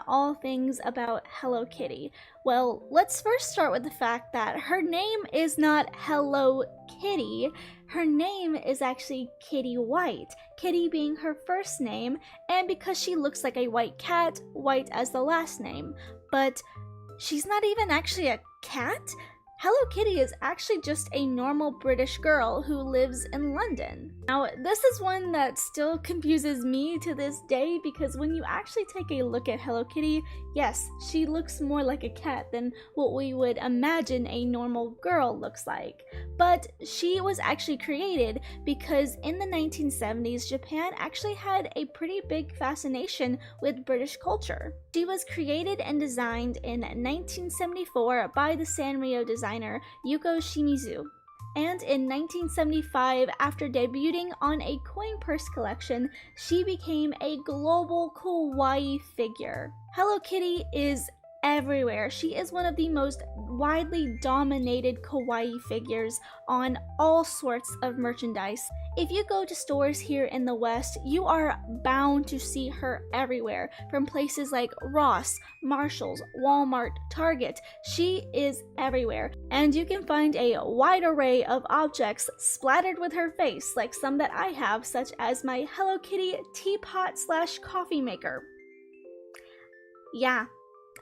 all things about Hello Kitty. Well, let's first start with the fact that her name is not Hello Kitty. Her name is actually Kitty White, Kitty being her first name, and because she looks like a white cat, White as the last name. But she's not even actually a cat. Hello Kitty is actually just a normal British girl who lives in London. Now, this is one that still confuses me to this day because when you actually take a look at Hello Kitty, yes, she looks more like a cat than what we would imagine a normal girl looks like. But she was actually created because in the 1970s, Japan actually had a pretty big fascination with British culture. She was created and designed in 1974 by the Sanrio designer Yuko Shimizu. And in 1975, after debuting on a coin purse collection, she became a global kawaii figure. Hello Kitty is everywhere. She is one of the most widely dominated kawaii figures on all sorts of merchandise. If you go to stores here in the West, you are bound to see her everywhere, from places like Ross, Marshalls, Walmart, Target. She is everywhere, and you can find a wide array of objects splattered with her face, like some that I have, such as my Hello Kitty teapot / coffee maker. Yeah,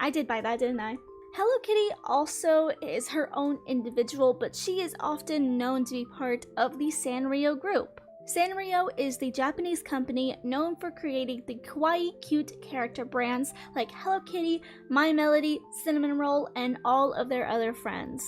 I did buy that, didn't I? Hello Kitty also is her own individual, but she is often known to be part of the Sanrio group. Sanrio is the Japanese company known for creating the kawaii cute character brands like Hello Kitty, My Melody, Cinnamon Roll, and all of their other friends.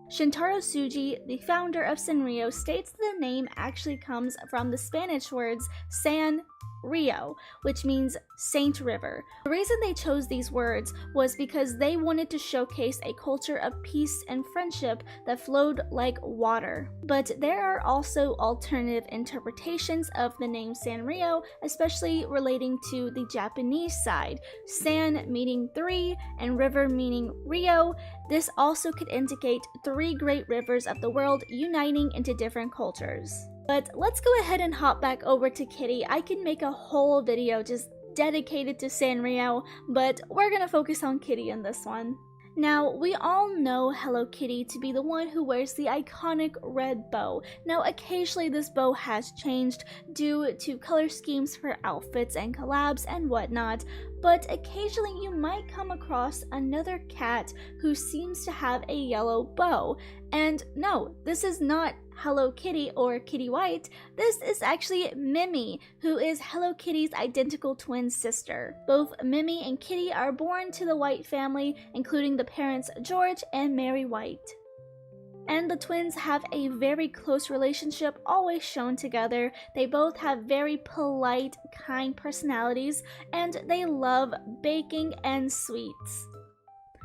Shintaro Tsuji, the founder of Sanrio, states the name actually comes from the Spanish words San Rio, which means Saint River. The reason they chose these words was because they wanted to showcase a culture of peace and friendship that flowed like water. But there are also alternative interpretations of the name Sanrio, especially relating to the Japanese side. San meaning three and river meaning Rio. This also could indicate three great rivers of the world uniting into different cultures. But let's go ahead and hop back over to Kitty. I can make a whole video just dedicated to Sanrio, but we're gonna focus on Kitty in this one. Now, we all know Hello Kitty to be the one who wears the iconic red bow. Now, occasionally this bow has changed due to color schemes for outfits and collabs and whatnot, but occasionally you might come across another cat who seems to have a yellow bow. And no, this is not Hello Kitty or Kitty White. This is actually Mimi, who is Hello Kitty's identical twin sister. Both Mimi and Kitty are born to the White family, including the parents George and Mary White. And the twins have a very close relationship, always shown together. They both have very polite, kind personalities, and they love baking and sweets.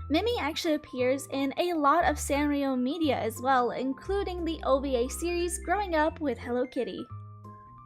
Mimi actually appears in a lot of Sanrio media as well, including the OVA series Growing Up with Hello Kitty.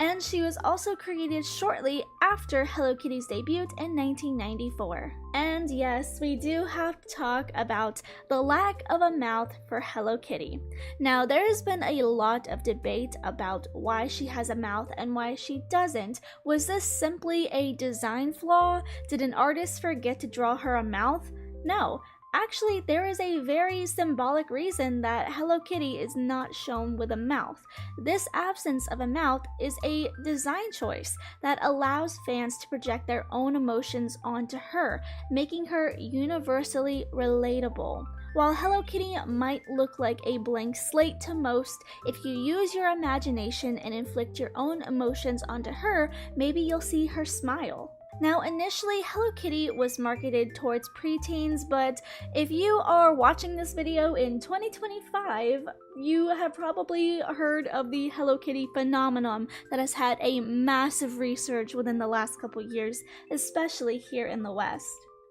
And she was also created shortly after Hello Kitty's debut in 1994. And yes, we do have to talk about the lack of a mouth for Hello Kitty. Now, there has been a lot of debate about why she has a mouth and why she doesn't. Was this simply a design flaw? Did an artist forget to draw her a mouth? No, actually there is a very symbolic reason that Hello Kitty is not shown with a mouth. This absence of a mouth is a design choice that allows fans to project their own emotions onto her, making her universally relatable. While Hello Kitty might look like a blank slate to most, if you use your imagination and inflict your own emotions onto her, maybe you'll see her smile. Now, initially, Hello Kitty was marketed towards preteens, but if you are watching this video in 2025, you have probably heard of the Hello Kitty phenomenon that has had a massive resurge within the last couple years, especially here in the West.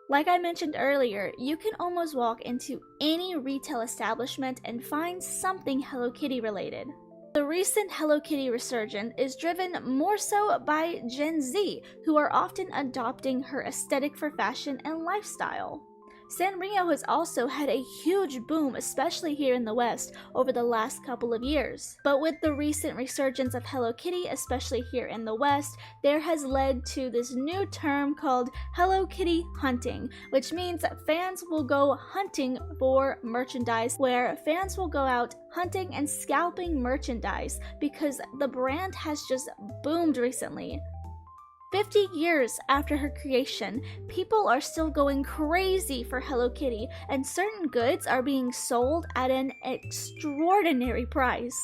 Like I mentioned earlier, you can almost walk into any retail establishment and find something Hello Kitty related. The recent Hello Kitty resurgence is driven more so by Gen Z, who are often adopting her aesthetic for fashion and lifestyle. Sanrio has also had a huge boom, especially here in the West, over the last couple of years. But with the recent resurgence of Hello Kitty, especially here in the West, there has led to this new term called Hello Kitty hunting, which means that fans will go hunting for merchandise, where fans will go out hunting and scalping merchandise because the brand has just boomed recently. 50 years after her creation, people are still going crazy for Hello Kitty, and certain goods are being sold at an extraordinary price.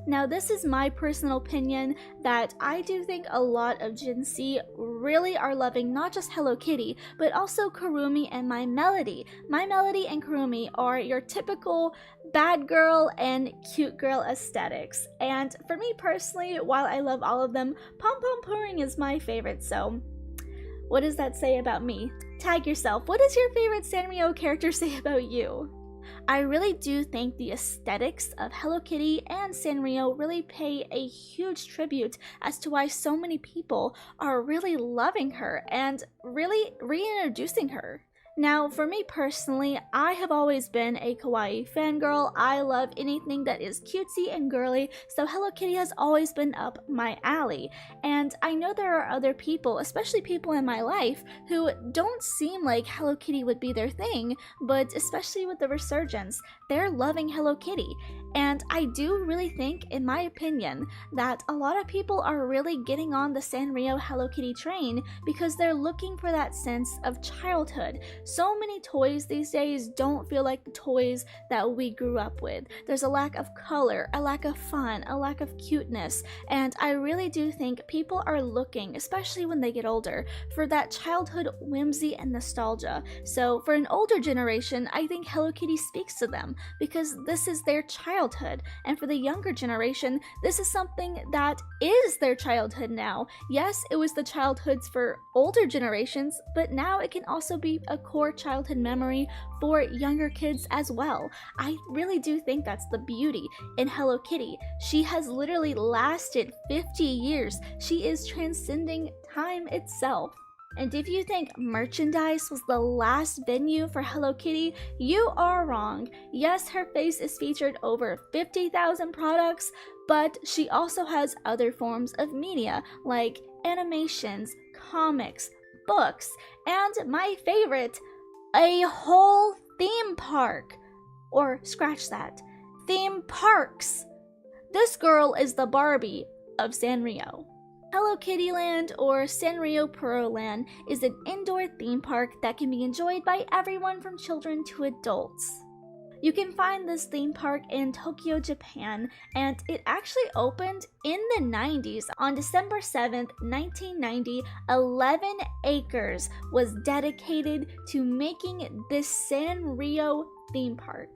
Now, this is my personal opinion that I do think a lot of Gen Z really are loving not just Hello Kitty, but also Kurumi and My Melody. My Melody and Kurumi are your typical bad girl and cute girl aesthetics. And for me personally, while I love all of them, Pom Pom Puring is my favorite, so what does that say about me? Tag yourself. What does your favorite Sanrio character say about you? I really do think the aesthetics of Hello Kitty and Sanrio really pay a huge tribute as to why so many people are really loving her and really reintroducing her. Now, for me personally, I have always been a kawaii fangirl. I love anything that is cutesy and girly, so Hello Kitty has always been up my alley. And I know there are other people, especially people in my life, who don't seem like Hello Kitty would be their thing, but especially with the resurgence, they're loving Hello Kitty. And I do really think, in my opinion, that a lot of people are really getting on the Sanrio Hello Kitty train because they're looking for that sense of childhood. So many toys these days don't feel like the toys that we grew up with. There's a lack of color, a lack of fun, a lack of cuteness, and I really do think people are looking, especially when they get older, for that childhood whimsy and nostalgia. So for an older generation, I think Hello Kitty speaks to them because this is their childhood, and for the younger generation, this is something that is their childhood now. Yes, it was the childhoods for older generations, but now it can also be a core childhood memory for younger kids as well. I really do think that's the beauty in Hello Kitty. She has literally lasted 50 years. She is transcending time itself. And if you think merchandise was the last venue for Hello Kitty, you are wrong. Yes, her face is featured over 50,000 products, but she also has other forms of media like animations, comics, books, and my favorite, a whole theme park. Or scratch that, theme parks. This girl is the Barbie of Sanrio. Hello Kitty Land, or Sanrio Puro Land, is an indoor theme park that can be enjoyed by everyone from children to adults. You can find this theme park in Tokyo, Japan, and it actually opened in the 90s. On December 7th, 1990, 11 acres was dedicated to making this Sanrio theme park.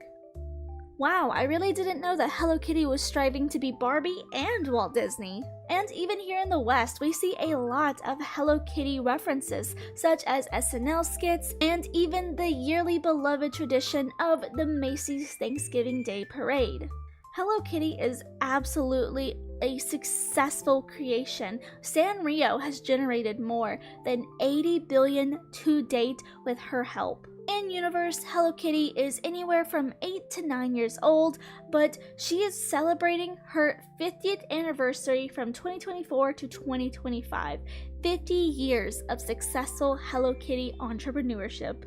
Wow, I really didn't know that Hello Kitty was striving to be Barbie and Walt Disney. And even here in the West, we see a lot of Hello Kitty references, such as SNL skits, and even the yearly beloved tradition of the Macy's Thanksgiving Day Parade. Hello Kitty is absolutely a successful creation. Sanrio has generated more than 80 billion to date with her help. In universe, Hello Kitty is anywhere from 8 to 9 years old, but she is celebrating her 50th anniversary from 2024 to 2025. 50 years of successful Hello Kitty entrepreneurship.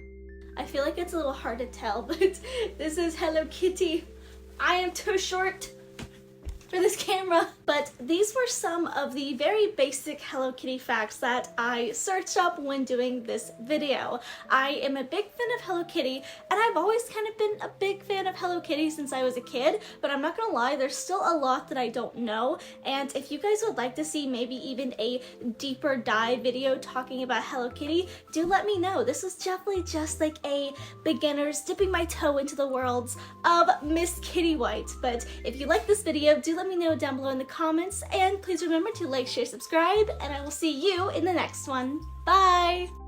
I feel like it's a little hard to tell, but this is Hello Kitty. I am too short for this camera. But these were some of the very basic Hello Kitty facts that I searched up when doing this video. I am a big fan of Hello Kitty, and I've always kind of been a big fan of Hello Kitty since I was a kid, but I'm not gonna lie, there's still a lot that I don't know, and if you guys would like to see maybe even a deeper dive video talking about Hello Kitty, do let me know. This is definitely just like a beginner's dipping my toe into the worlds of Miss Kitty White. But if you like this video, do let me know down below in the comments, and please remember to like, share, subscribe, and I will see you in the next one. Bye!